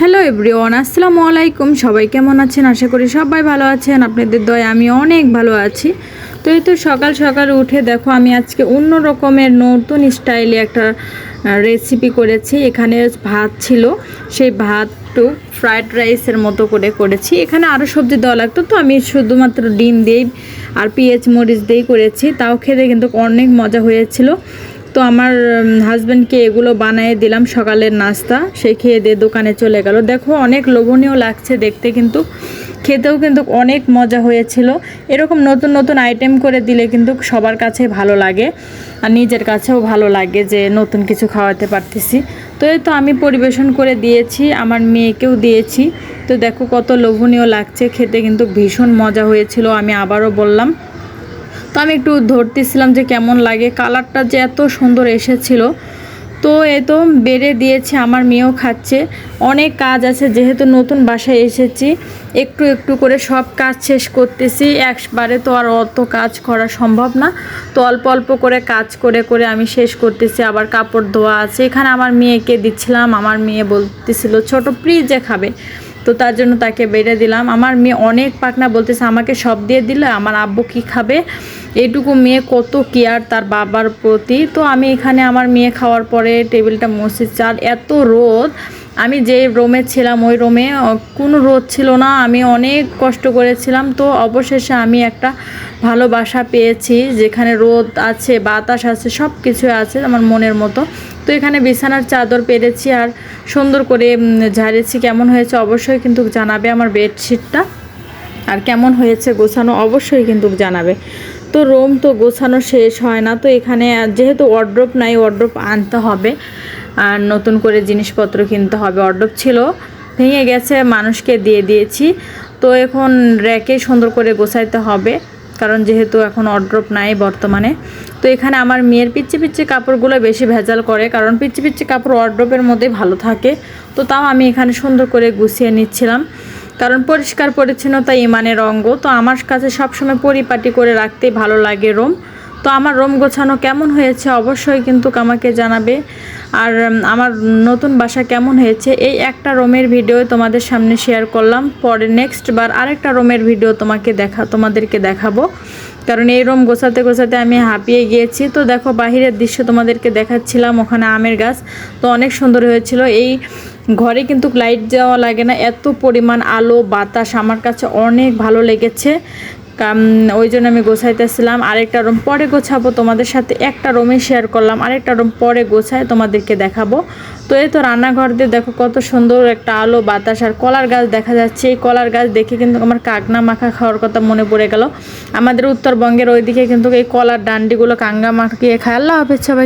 Hello everyone, আসসালামু আলাইকুম। সবাই কেমন আছেন? আশা করি সবাই ভালো আছেন। আপনাদের দয়ায় আমি অনেক ভালো আছি। তো এই তো সকাল সকাল উঠে দেখো আমি আজকে অন্য রকমের নতুন স্টাইলে একটা রেসিপি করেছি। এখানে ভাত ছিল, সেই ভাতটু ফ্রায়েড রাইসের মতো করে করেছি। এখানে আরও সবজি দেওয়া লাগতো, তো আমি শুধুমাত্র ডিম দিয়েই আর পেঁয়াজ মরিচ দিয়েই করেছি। তাও খেতে কিন্তু অনেক মজা হয়েছিল। তো আমার হাজব্যান্ডকে এগুলো বানিয়ে দিলাম সকালের নাস্তা, সে খেয়ে দিয়ে দোকানে চলে গেল। দেখো অনেক লোভনীয় লাগছে দেখতে, কিন্তু খেতেও কিন্তু অনেক মজা হয়েছিল। এরকম নতুন নতুন আইটেম করে দিলে কিন্তু সবার কাছে ভালো লাগে আর নিজের কাছেও ভালো লাগে যে নতুন কিছু খাওয়াতে পারতেছি। তো এই তো আমি পরিবেশন করে দিয়েছি, আমার মেয়েকেও দিয়েছি। তো দেখো কত লোভনীয় লাগছে খেতে, কিন্তু ভীষণ মজা হয়েছিল। আমি আবারও বললাম, তো আমি একটু ধরতেছিলাম যে কেমন লাগে, কালারটা যে এত সুন্দর এসেছিল। তো এ তো বেড়ে দিয়েছি, আমার মেয়েও খাচ্ছে। অনেক কাজ আছে, যেহেতু নতুন বাসায় এসেছি, একটু একটু করে সব কাজ শেষ করতেছি। একবারে তো আর অত কাজ করা সম্ভব না, তো অল্প অল্প করে কাজ করে করে আমি শেষ করতেছি। আবার কাপড় ধোয়া আছে। এখানে আমার মেয়েকে দিচ্ছিলাম, আমার মেয়ে বলতেছিল ছোট ফ্রিজে খাবে, তো তার জন্য তাকে বেড়ে দিলাম। আমার মেয়ে অনেক পাকনা, বলতেছে আমাকে সব দিয়ে দিলে আমার আব্বু কি খাবে। এইটুকু মেয়ে কত কেয়ার তার বাবার প্রতি। তো আমি এখানে আমার মেয়ে খাওয়ার পরে টেবিলটা মুছেছি। আর এত রোদ, আমি যে রুমে ছিলাম ওই রুমে কোনো রোদ ছিল না, আমি অনেক কষ্ট করেছিলাম। তো অবশেষে আমি একটা ভালো বাসা পেয়েছি, যেখানে রোদ আছে, বাতাস আছে, সব কিছু আছে আমার মনের মতো। তো এখানে বিছানার চাদর পেরেছি আর সুন্দর করে ঝাড়েছি। কেমন হয়েছে অবশ্যই কিন্তু জানাবে আমার বেডশিটটা, আর কেমন হয়েছে গোছানো অবশ্যই কিন্তু জানাবে। তো রুম তো গোছানো শেষ হয় না, তো এখানে যেহেতু ওয়ার্ড্রোব নাই, ওয়ার্ড্রোব আনতে হবে আর নতুন করে জিনিসপত্র কিনতে হবে। ওয়ার্ড্রোব ছিল, ভেঙে গেছে, মানুষকে দিয়ে দিয়েছি। তো এখন র্যাকে সুন্দর করে গোছাইতে হবে, কারণ যেহেতু এখন ওয়ার্ড্রোব নাই বর্তমানে। তো এখানে আমার মেয়ের পিচ্ছি পিচ্ছি কাপড়গুলো বেশি ভেজাল করে, কারণ পিচ্ছি পিচ্ছি কাপড় ওয়ার্ড্রোবের মধ্যেই ভালো থাকে। তো তাও আমি এখানে সুন্দর করে গুছিয়ে নিচ্ছিলাম, কারণ পরিষ্কার পরিচ্ছন্নতা ইমানের অঙ্গ। তো আমার কাছে সবসময় পরিপাটি করে রাখতেই ভালো লাগে রুম। তো আমার রুম গোছানো কেমন হয়েছে অবশ্যই কিন্তু আমাকে জানাবে। আর আমার নতুন বাসা কেমন হয়েছে, এই একটা রুমের ভিডিও তোমাদের সামনে শেয়ার করলাম। পরে নেক্সট বার আরেকটা রুমের ভিডিও তোমাদেরকে দেখাবো, কারণ এই রুম গোছাতে গোছাতে আমি হাঁপিয়ে গিয়েছি। তো দেখো বাহিরের দৃশ্য তোমাদেরকে দেখাচ্ছিলাম, ওখানে আমের গাছ তো অনেক সুন্দর হয়েছিল। এই ঘরে কিন্তু লাইট দেওয়া লাগে না, এত পরিমাণ আলো বাতাস আমার কাছে অনেক ভালো লেগেছে। ওই জন্য আমি গোছাইতেছিলাম। আরেকটা রুম পরে গোছাবো, তোমাদের সাথে একটা রুমে শেয়ার করলাম, আরেকটা রুম পরে গোছায় তোমাদেরকে দেখাবো। তো এই তো রান্নাঘর দিয়ে দেখো কত সুন্দর একটা আলো বাতাস আর কলার গাছ দেখা যাচ্ছে। এই কলার গাছ দেখে কিন্তু আমার কাকনা মাখা খাওয়ার কথা মনে পড়ে গেল। আমাদের উত্তরবঙ্গের ওইদিকে কিন্তু এই কলার ডান্ডিগুলো কাঙ্গা মাখিয়ে খায়। আল্লাহ হাফেজ সবাই।